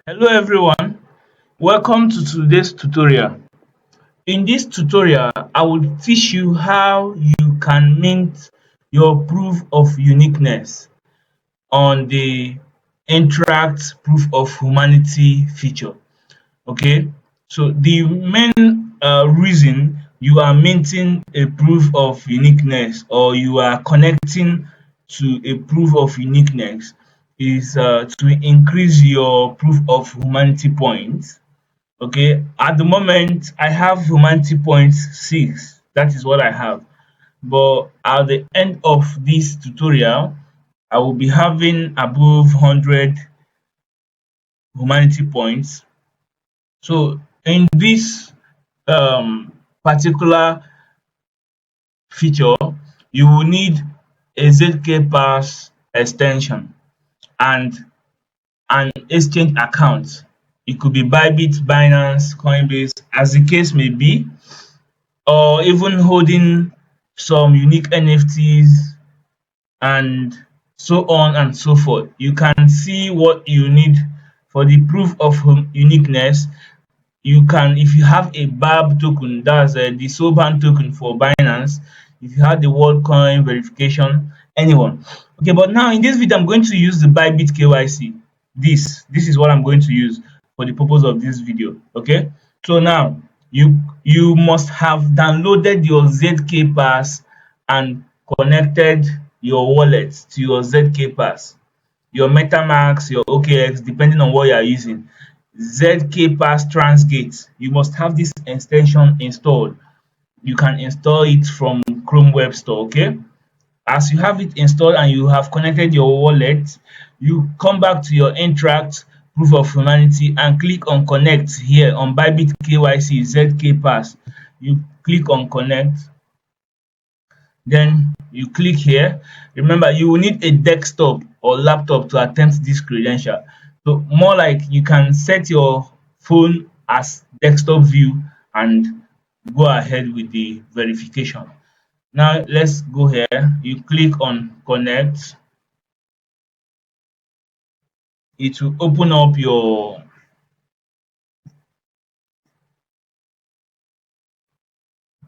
Hello everyone, welcome to today's tutorial. In this tutorial, I will teach you how you can mint your proof of uniqueness on the Intract proof of humanity feature. Okay, so the main reason you are minting a proof of uniqueness or you are connecting to a proof of uniqueness is to increase your proof of humanity points. Okay, at the moment I have humanity points 6. That is what I have. But at the end of this tutorial, I will be having above 100 humanity points. So in this particular feature, you will need a ZK Pass extension and an exchange account. It could be Bybit, Binance, Coinbase, as the case may be, or even holding some unique NFTs and so on and so forth. You can see what you need for the proof of uniqueness. You can, if you have a BAB token, that's the SOBAN token for Binance, if you have the WorldCoin verification, anyone. Okay, but now in this video, I'm going to use the Bybit KYC. This is what I'm going to use for the purpose of this video. Okay, so now you must have downloaded your ZK Pass and connected your wallet to your ZK Pass, your MetaMask, your OKX, depending on what you are using. ZK Pass Transgate. You must have this extension installed. You can install it from Chrome Web Store. Okay. As you have it installed and you have connected your wallet, you come back to your Intract proof of humanity and click on connect here on Bybit KYC ZK Pass. You click on connect, then you click here. Remember, you will need a desktop or laptop to attempt this credential. So more like you can set your phone as desktop view and go ahead with the verification. Now let's go here. You click on connect. It will open up your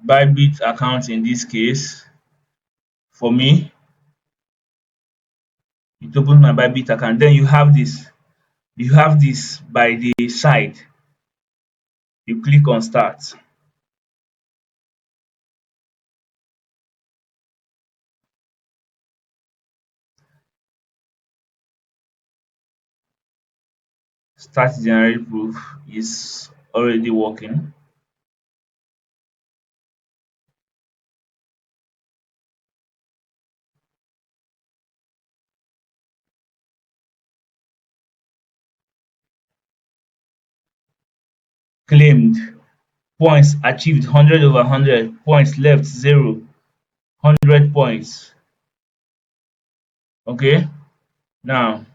Bybit account. In this case, for me, it opens my Bybit account. Then you have this. You have this by the side. You click on start. Start generate proof is already working. Claimed points achieved 100 over 100, points left 0, 100 points. Okay, now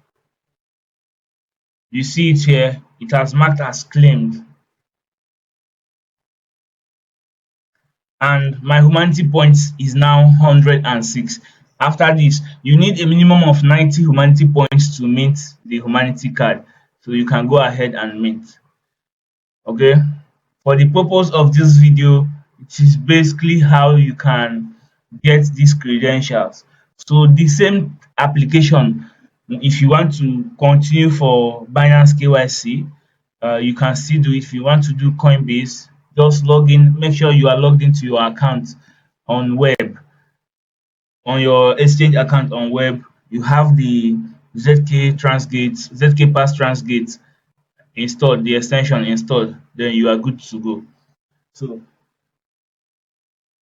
you see it here, it has marked as claimed, and my humanity points is now 106. After this, you need a minimum of 90 humanity points to mint the humanity card, so you can go ahead and mint. Okay, for the purpose of this video, it is basically how you can get these credentials. So the same application, if you want to continue for Binance KYC, you can still do it. If you want to do Coinbase, just log in, make sure you are logged into your account on web, on your exchange account on web. You have the ZK Pass Transgate installed, the extension installed, then you are good to go. So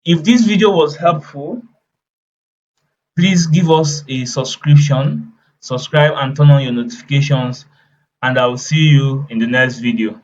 if this video was helpful, please give us a subscription, subscribe and turn on your notifications, and I will see you in the next video.